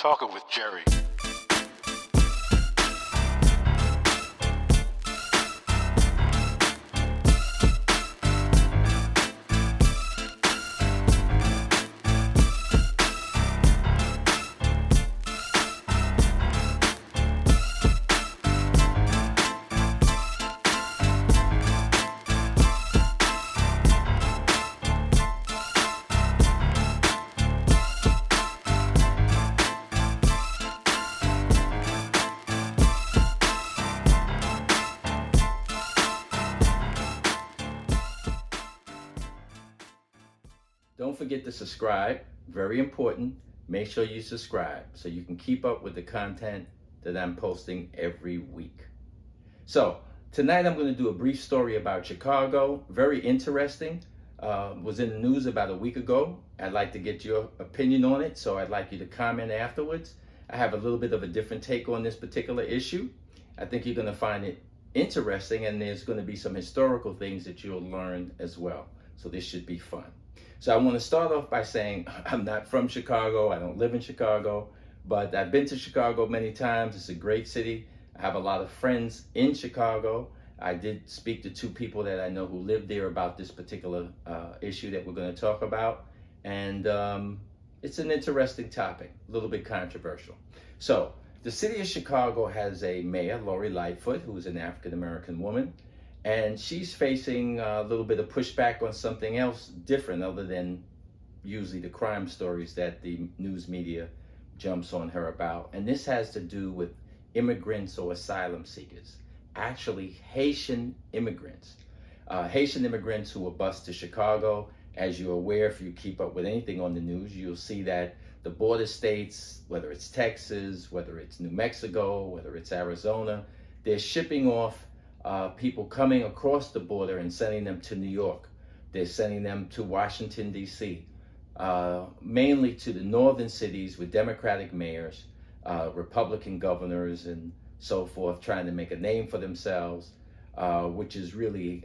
Talking with Jerry. Don't forget to subscribe. Very important. Make sure you subscribe so you can keep up with the content that I'm posting every week. So tonight I'm going to do a brief story about Chicago. Very interesting. Was in the news about a week ago. I'd like to get your opinion on it, so I'd like you to comment afterwards. I have a little bit of a different take on this particular issue. I think you're going to find it interesting, and there's going to be some historical things that you'll learn as well. So this should be fun. So I want to start off by saying I'm not from Chicago. I don't live in Chicago, but I've been to Chicago many times. It's a great city. I have a lot of friends in Chicago. I did speak to two people that I know who live there about this particular issue that we're going to talk about. And it's an interesting topic, a little bit controversial. So the city of Chicago has a mayor, Lori Lightfoot, who is an African-American woman. And she's facing a little bit of pushback on something else different other than usually the crime stories that the news media jumps on her about. And this has to do with immigrants or asylum seekers, actually Haitian immigrants. Haitian immigrants who were bused to Chicago. As you're aware, if you keep up with anything on the news, you'll see that the border states, whether it's Texas, whether it's New Mexico, whether it's Arizona, they're shipping off people coming across the border and sending them to New York. They're sending them to Washington, D.C., mainly to the northern cities with Democratic mayors, Republican governors, and so forth, trying to make a name for themselves, which is really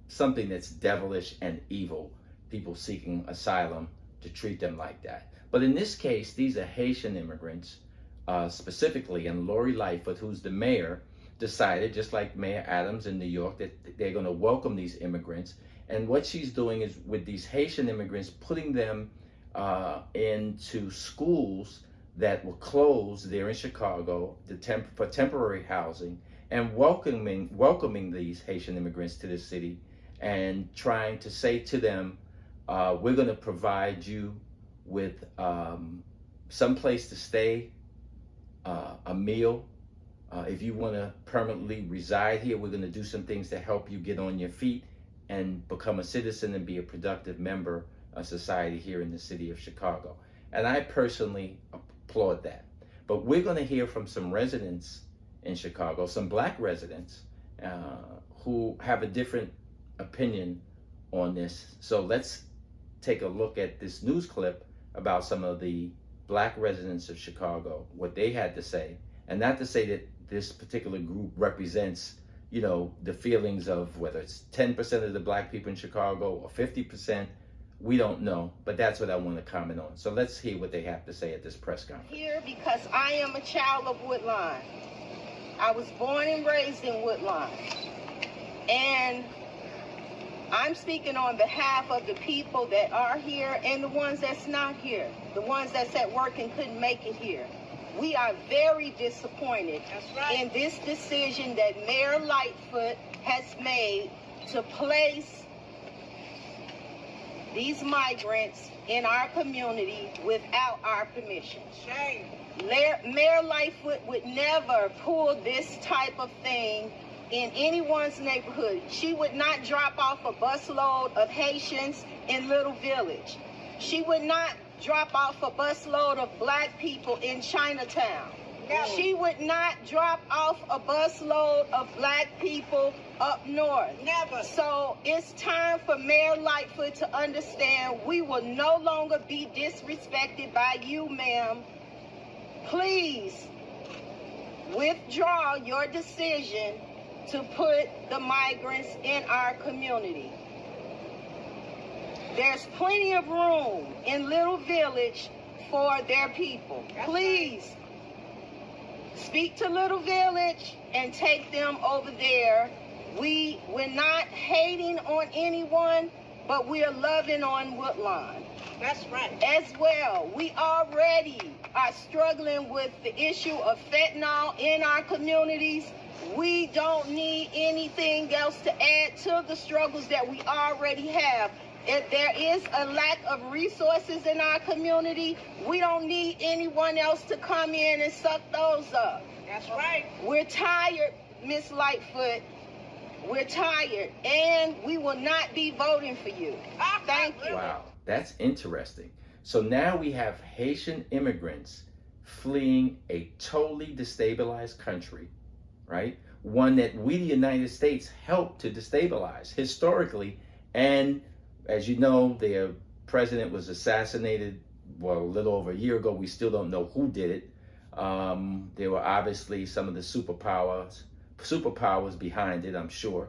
something that's devilish and evil, people seeking asylum to treat them like that. But in this case, these are Haitian immigrants specifically, and Lori Lightfoot, who's the mayor, decided, just like Mayor Adams in New York, that they're going to welcome these immigrants. And what she's doing is with these Haitian immigrants, putting them into schools that were closed there in Chicago for temporary housing, and welcoming these Haitian immigrants to the city and trying to say to them, we're going to provide you with some place to stay, a meal. If you want to permanently reside here, we're going to do some things to help you get on your feet and become a citizen and be a productive member of society here in the city of Chicago. And I personally applaud that. But we're going to hear from some residents in Chicago, some black residents who have a different opinion on this. So let's take a look at this news clip about some of the black residents of Chicago, what they had to say. And not to say that this particular group represents, the feelings of whether it's 10% of the black people in Chicago or 50%, we don't know, but that's what I want to comment on. So let's hear what they have to say at this press conference. Here because I am a child of Woodlawn. I was born and raised in Woodlawn. And I'm speaking on behalf of the people that are here and the ones that's not here, the ones that's at work and couldn't make it here. We are very disappointed in this decision that Mayor Lightfoot has made to place these migrants in our community without our permission. Shame. Mayor Lightfoot would never pull this type of thing in anyone's neighborhood. She would not drop off a busload of Haitians in Little Village. She would not drop off a busload of black people in Chinatown. No. She would not drop off a busload of black people up north. Never. So it's time for Mayor Lightfoot to understand we will no longer be disrespected by you, ma'am. Please withdraw your decision to put the migrants in our community. There's plenty of room in Little Village for their people. Please speak to Little Village and take them over there. We're not hating on anyone, but we're loving on Woodlawn. That's right. As well, we already are struggling with the issue of fentanyl in our communities. We don't need anything else to add to the struggles that we already have. If there is a lack of resources in our community, we don't need anyone else to come in and suck those up. That's right. We're tired, Miss Lightfoot. We're tired, and we will not be voting for you. Thank you. Wow, that's interesting. So now we have Haitian immigrants fleeing a totally destabilized country, right? One that we, the United States, helped to destabilize historically. And as you know, their president was assassinated, well, a little over a year ago. We still don't know who did it. There were obviously some of the superpowers behind it, I'm sure.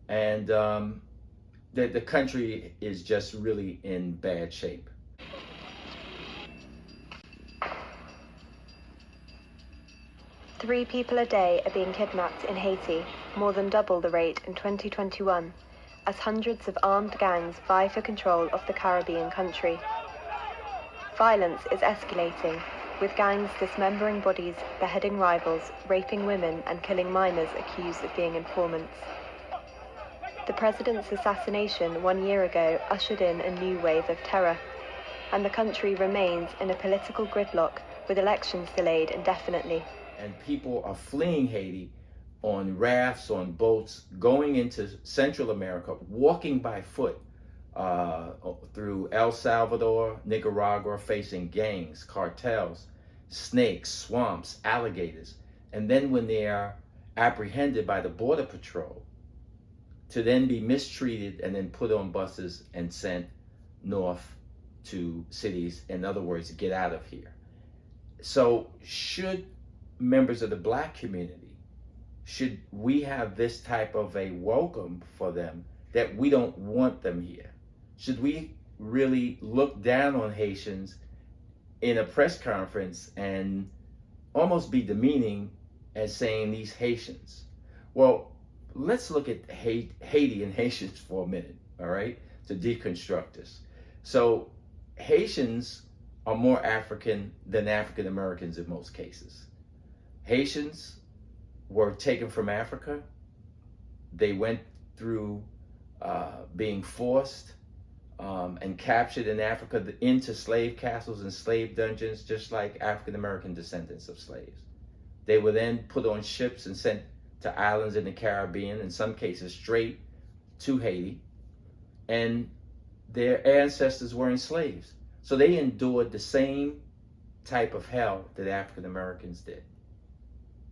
And the country is just really in bad shape. Three people a day are being kidnapped in Haiti, more than double the rate in 2021, as hundreds of armed gangs vie for control of the Caribbean country. Violence is escalating, with gangs dismembering bodies, beheading rivals, raping women, and killing minors accused of being informants. The president's assassination 1 year ago ushered in a new wave of terror, and the country remains in a political gridlock with elections delayed indefinitely. And people are fleeing Haiti on rafts, on boats, going into Central America, walking by foot through El Salvador, Nicaragua, facing gangs, cartels, snakes, swamps, alligators. And then when they are apprehended by the Border Patrol, to then be mistreated and then put on buses and sent north to cities. In other words, get out of here. So should members of the Black community, should we have this type of a welcome for them that we don't want them here? Should we really look down on Haitians in a press conference and almost be demeaning as saying these Haitians? Well, let's look at Haiti and Haitians for a minute, all right, to deconstruct this. So Haitians are more African than African Americans in most cases. Haitians were taken from Africa. They went through being forced and captured in Africa into slave castles and slave dungeons, just like African American descendants of slaves. They were then put on ships and sent to islands in the Caribbean, in some cases straight to Haiti, and their ancestors were enslaved. So they endured the same type of hell that African Americans did.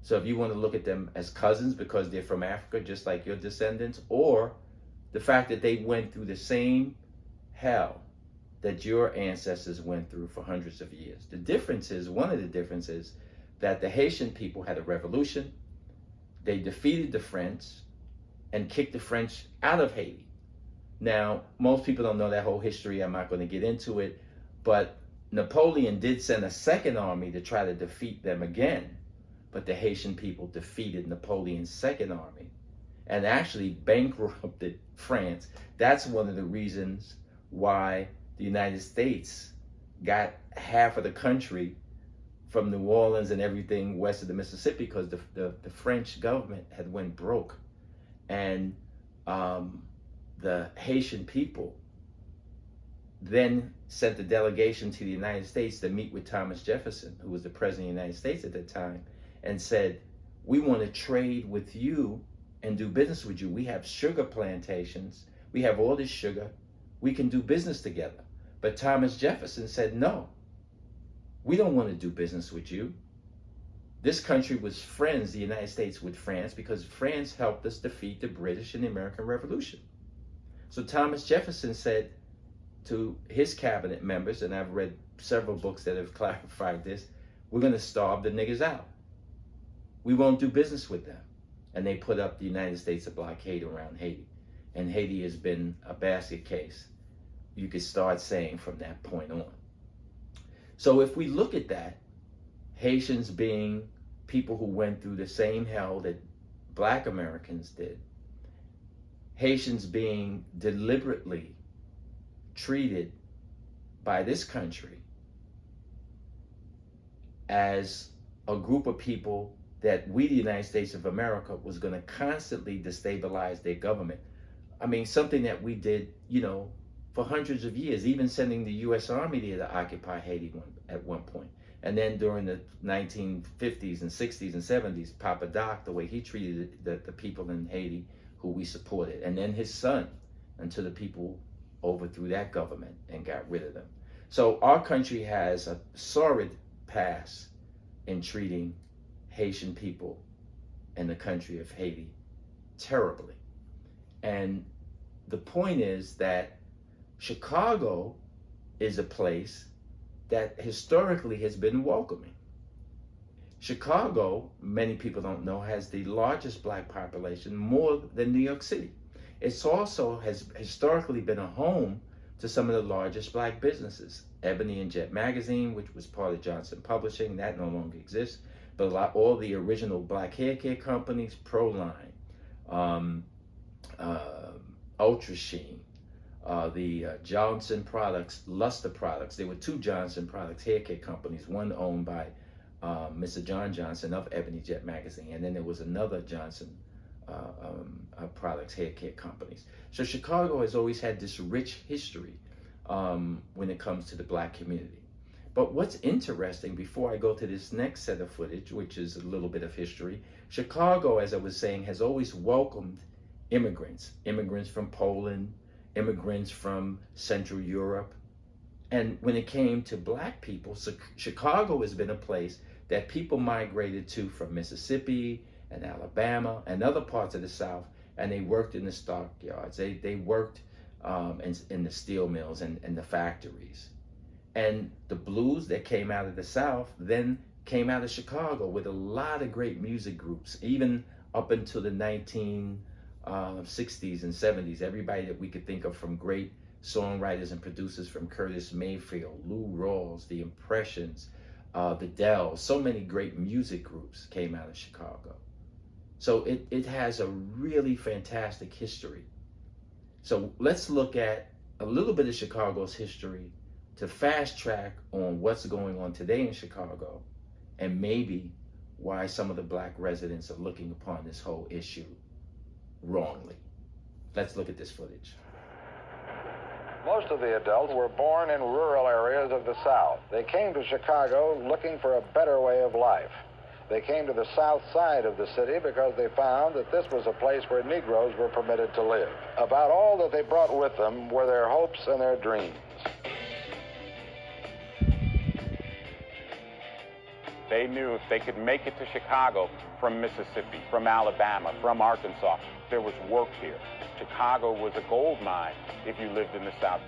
So if you want to look at them as cousins because they're from Africa, just like your descendants, or the fact that they went through the same hell that your ancestors went through for hundreds of years. The difference is, one of the differences, that the Haitian people had a revolution. They defeated the French and kicked the French out of Haiti. Now, most people don't know that whole history. I'm not going to get into it, but Napoleon did send a second army to try to defeat them again. But the Haitian people defeated Napoleon's second army and actually bankrupted France. That's one of the reasons why the United States got half of the country from New Orleans and everything west of the Mississippi, because the French government had went broke. And the Haitian people then sent a delegation to the United States to meet with Thomas Jefferson, who was the president of the United States at that time, and said, we want to trade with you and do business with you. We have sugar plantations. We have all this sugar. We can do business together. But Thomas Jefferson said, no, we don't want to do business with you. This country was friends, the United States, with France, because France helped us defeat the British in the American Revolution. So Thomas Jefferson said to his cabinet members, and I've read several books that have clarified this, we're going to starve the niggas out. We won't do business with them. And they put up the United States a blockade around Haiti. And Haiti has been a basket case, you could start saying, from that point on. So if we look at that, Haitians being people who went through the same hell that Black Americans did, Haitians being deliberately treated by this country as a group of people that we, the United States of America, was going to constantly destabilize their government. I mean, something that we did, for hundreds of years, even sending the U.S. Army there to occupy Haiti at one point. And then during the 1950s and 60s and 70s, Papa Doc, the way he treated the people in Haiti who we supported, and then his son, until the people overthrew that government and got rid of them. So our country has a sordid past in treating Haitian people in the country of Haiti terribly. And the point is that Chicago is a place that historically has been welcoming. Chicago, many people don't know, has the largest Black population, more than New York City. It's also has historically been a home to some of the largest Black businesses. Ebony and Jet magazine, which was part of Johnson Publishing, that no longer exists. But all the original Black hair care companies, Proline, Ultra Sheen, the Johnson Products, Luster Products. There were two Johnson Products hair care companies, one owned by Mr. John Johnson of Ebony Jet magazine, and then there was another Johnson Products hair care companies. So Chicago has always had this rich history when it comes to the Black community. But what's interesting, before I go to this next set of footage, which is a little bit of history, Chicago, as I was saying, has always welcomed immigrants from Poland, immigrants from Central Europe. And when it came to Black people, so Chicago has been a place that people migrated to from Mississippi and Alabama and other parts of the South, and they worked in the stockyards. They worked in the steel mills and the factories. And the blues that came out of the South then came out of Chicago with a lot of great music groups, even up until the 1960s and 70s. Everybody that we could think of, from great songwriters and producers, from Curtis Mayfield, Lou Rawls, the Impressions, the Dells, so many great music groups came out of Chicago. So it has a really fantastic history. So let's look at a little bit of Chicago's history to fast track on what's going on today in Chicago, and maybe why some of the Black residents are looking upon this whole issue wrongly. Let's look at this footage. Most of the adults were born in rural areas of the South. They came to Chicago looking for a better way of life. They came to the south side of the city because they found that this was a place where Negroes were permitted to live. About all that they brought with them were their hopes and their dreams. They knew if they could make it to Chicago from Mississippi, from Alabama, from Arkansas, there was work here. Chicago was a gold mine if you lived in the South.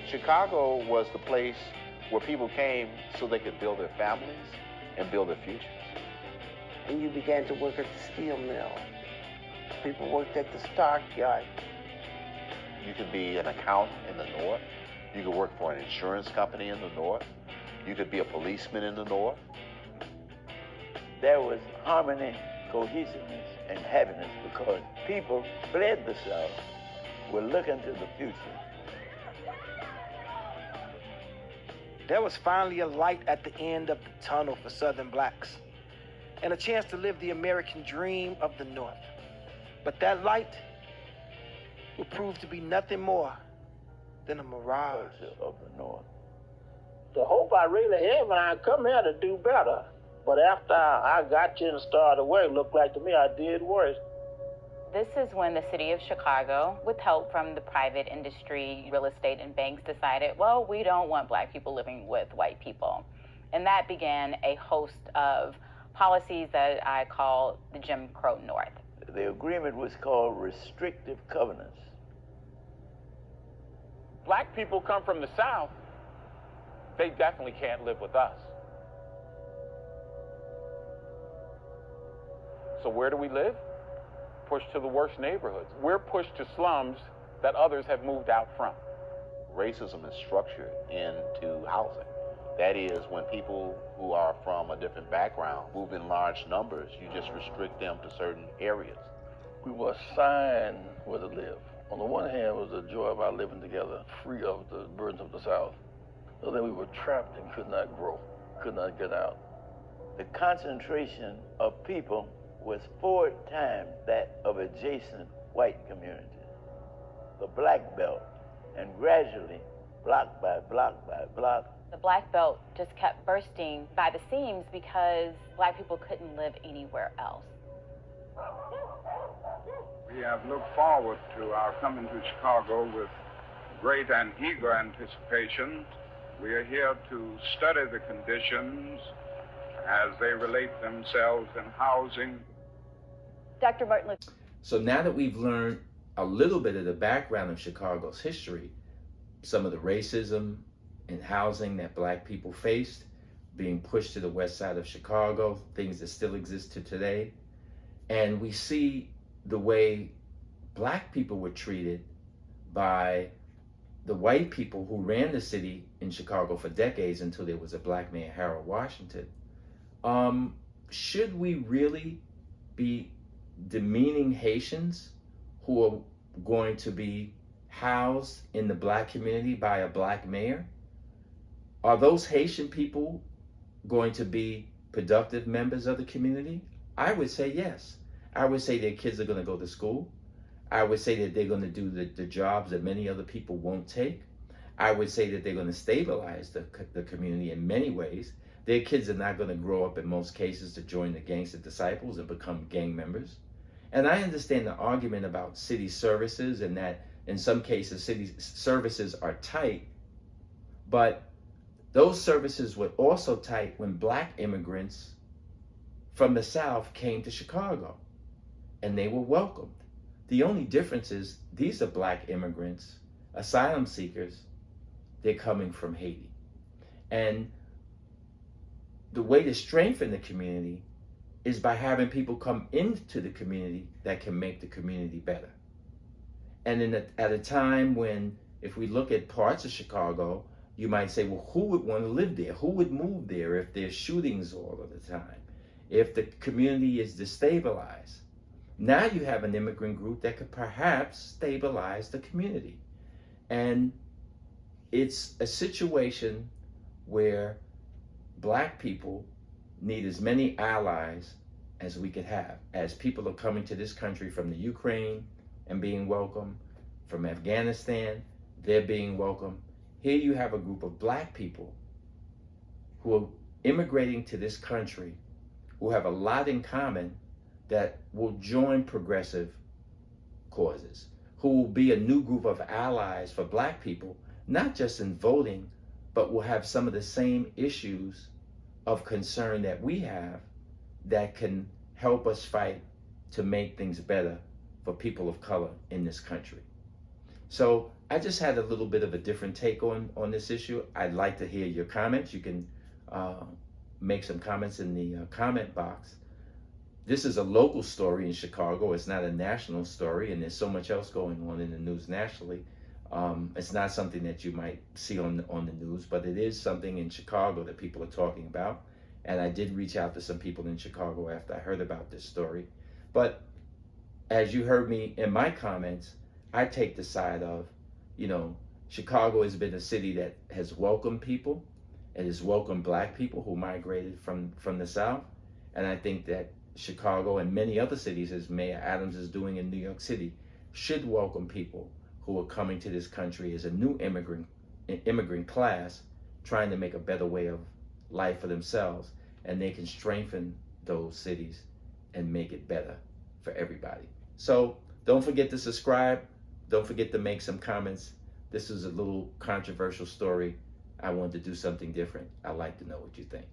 Chicago was the place where people came so they could build their families and build their futures. And you began to work at the steel mill. People worked at the stockyard. You could be an accountant in the North. You could work for an insurance company in the North. You could be a policeman in the North. There was harmony, cohesiveness, and happiness because people fled the South, were looking to the future. There was finally a light at the end of the tunnel for Southern blacks, and a chance to live the American dream of the North. But that light would prove to be nothing more than a mirage of the North. The hope I really had when I come here to do better, but after I got here and started work, it looked like to me I did worse. This is when the city of Chicago, with help from the private industry, real estate, and banks, decided, well, we don't want Black people living with white people. And that began a host of policies that I call the Jim Crow North. The agreement was called restrictive covenants. Black people come from the South. They definitely can't live with us. So where do we live? Pushed to the worst neighborhoods. We're pushed to slums that others have moved out from. Racism is structured into housing. That is, when people who are from a different background move in large numbers, you just restrict them to certain areas. We were assigned where to live. On the one hand was the joy of our living together, free of the burdens of the South. On the other, we were trapped and could not grow, could not get out. The concentration of people was 4 times that of adjacent white communities. The Black Belt, and gradually, block by block by block, the Black Belt just kept bursting by the seams because Black people couldn't live anywhere else. We have looked forward to our coming to Chicago with great and eager anticipation. We are here to study the conditions as they relate themselves in housing. Dr. Martin. So now that we've learned a little bit of the background of Chicago's history, some of the racism in housing that Black people faced, being pushed to the west side of Chicago, things that still exist to today, and we see the way Black people were treated by the white people who ran the city in Chicago for decades until there was a Black man, Harold Washington. Should we really be demeaning Haitians who are going to be housed in the Black community by a Black mayor? Are those Haitian people going to be productive members of the community? I would say yes. I would say their kids are going to go to school. I would say that they're going to do the jobs that many other people won't take. I would say that they're going to stabilize the community in many ways. Their kids are not going to grow up in most cases to join the gangs of disciples and become gang members. And I understand the argument about city services and that in some cases city services are tight, but those services were also tight when Black immigrants from the South came to Chicago and they were welcomed. The only difference is these are Black immigrants, asylum seekers, they're coming from Haiti. And the way to strengthen the community is by having people come into the community that can make the community better. And at a time when, if we look at parts of Chicago, you might say, well, who would want to live there? Who would move there if there's shootings all of the time? If the community is destabilized? Now you have an immigrant group that could perhaps stabilize the community. And it's a situation where Black people need as many allies as we could have. As people are coming to this country from the Ukraine and being welcomed, from Afghanistan, they're being welcomed. Here you have a group of Black people who are immigrating to this country, who have a lot in common, that will join progressive causes, who will be a new group of allies for Black people, not just in voting, but will have some of the same issues of concern that we have that can help us fight to make things better for people of color in this country. So I just had a little bit of a different take on this issue. I'd like to hear your comments. You can make some comments in the comment box. This is a local story in Chicago. It's not a national story, and there's so much else going on in the news nationally. It's not something that you might see on the news, but it is something in Chicago that people are talking about. And I did reach out to some people in Chicago after I heard about this story. But as you heard me in my comments, I take the side of, Chicago has been a city that has welcomed people. It has welcomed Black people who migrated from the South. And I think that Chicago and many other cities, as Mayor Adams is doing in New York City, should welcome people who are coming to this country as a new immigrant class trying to make a better way of life for themselves, and they can strengthen those cities and make it better for everybody. So don't forget to subscribe. Don't forget to make some comments. This is a little controversial story. I wanted to do something different. I'd like to know what you think.